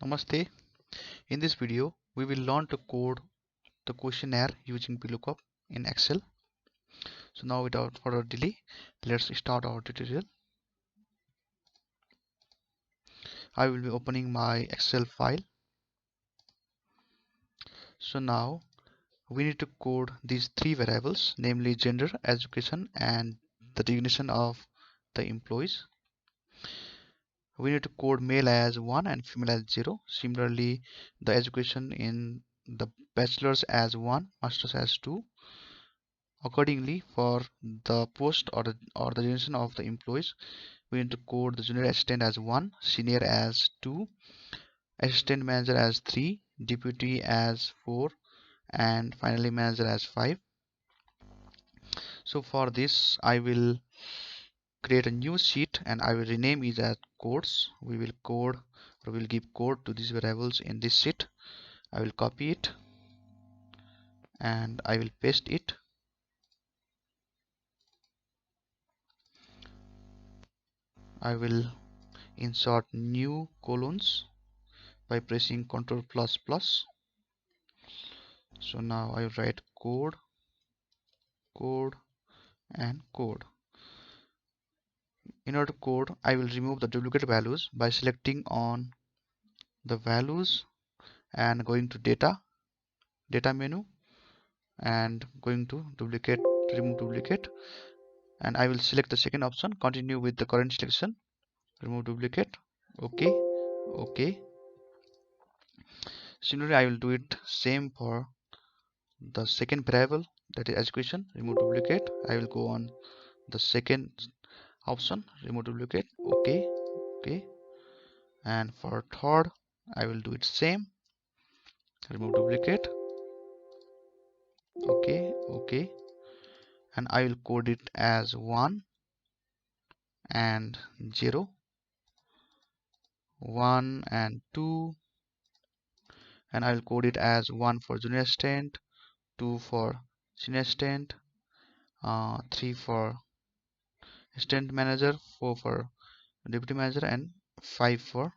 Namaste. In this video, we will learn to code the questionnaire using VLOOKUP in Excel. So now without further delay, let's start our tutorial. I will be opening my Excel file. So now we need to code these three variables, namely gender, education, and the designation of the employees. We need to code male as 1 and female as 0. Similarly, the education in the bachelor's as 1, master's as 2. Accordingly, for the post or the generation of the employees, we need to code the junior assistant as 1, senior as 2, assistant manager as 3, deputy as 4, and finally manager as 5. So for this, I will create a new sheet and I will rename it as codes. We will give code to these variables in this sheet. I will copy it and I will paste it. I will insert new columns by pressing Ctrl++. So now I write code, code, and code. In order to code, I will remove the duplicate values by selecting on the values and going to data menu and going to duplicate, remove duplicate, and I will select the second option, continue with the current selection, remove duplicate, okay, okay. Similarly, I will do it same for the second variable, that is education, remove duplicate. I will go on the second option, remove duplicate, okay, okay. And for third, I will do it same, remove duplicate, okay, okay. And I will code it as 1 and 0, 1 and 2, and I will code it as 1 for junior assistant, 2 for senior assistant, 3 for assistant manager, 4 for deputy manager, and 5 for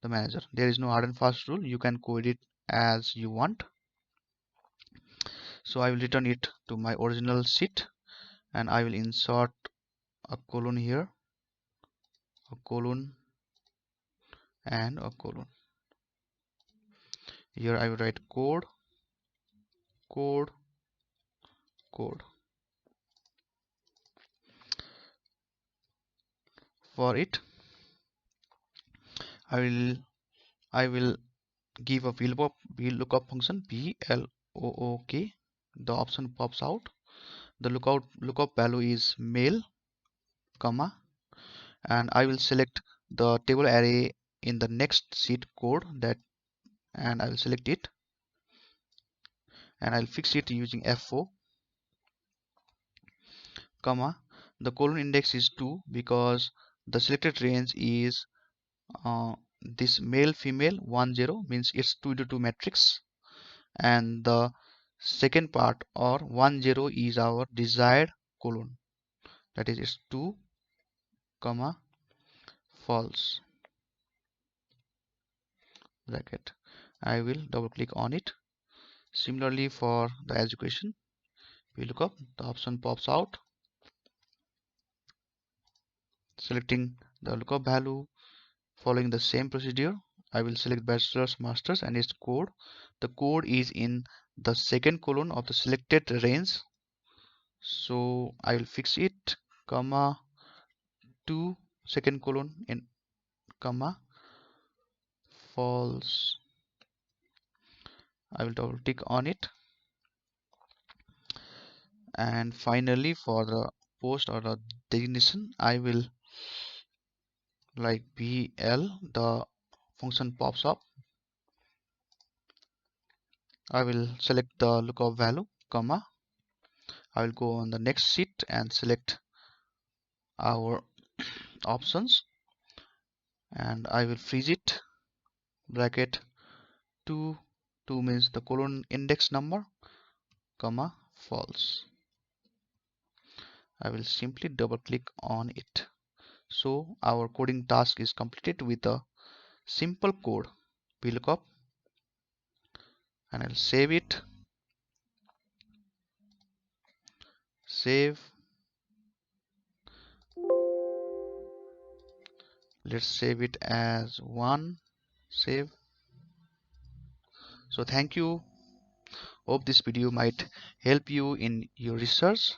the manager. There is no hard and fast rule, you can code it as you want. So I will return it to my original sheet and I will insert a colon here, a colon, and a colon. Here I will write code, code, code. For it, I will give a VLOOKUP function, VLOOK. The option pops out. The lookup value is male, comma, and I will select the table array in the next sheet code that, and I will select it and I'll fix it using F4, comma. The colon index is 2 because the selected range is this male female 1 0, means it's 2 to 2 matrix, and the second part or 1 0 is our desired colon, that is it's 2 comma false bracket. I will double click on it. Similarly for the education, we look up, the option pops out. Selecting the lookup value, following the same procedure, I will select bachelor's, master's, and its code. The code is in the second column of the selected range, so I will fix it, comma, 2 second colon in comma false. I will double click on it. And finally for the post or the designation, I will like BL, the function pops up. I will select the lookup value, comma. I will go on the next sheet and select our options and I will freeze it, bracket 2 means the colon index number, comma false. I will simply double click on it. So our coding task is completed with a simple code. VLOOKUP, and I'll save it. Save. Let's save it as 1. Save. So thank you. Hope this video might help you in your research.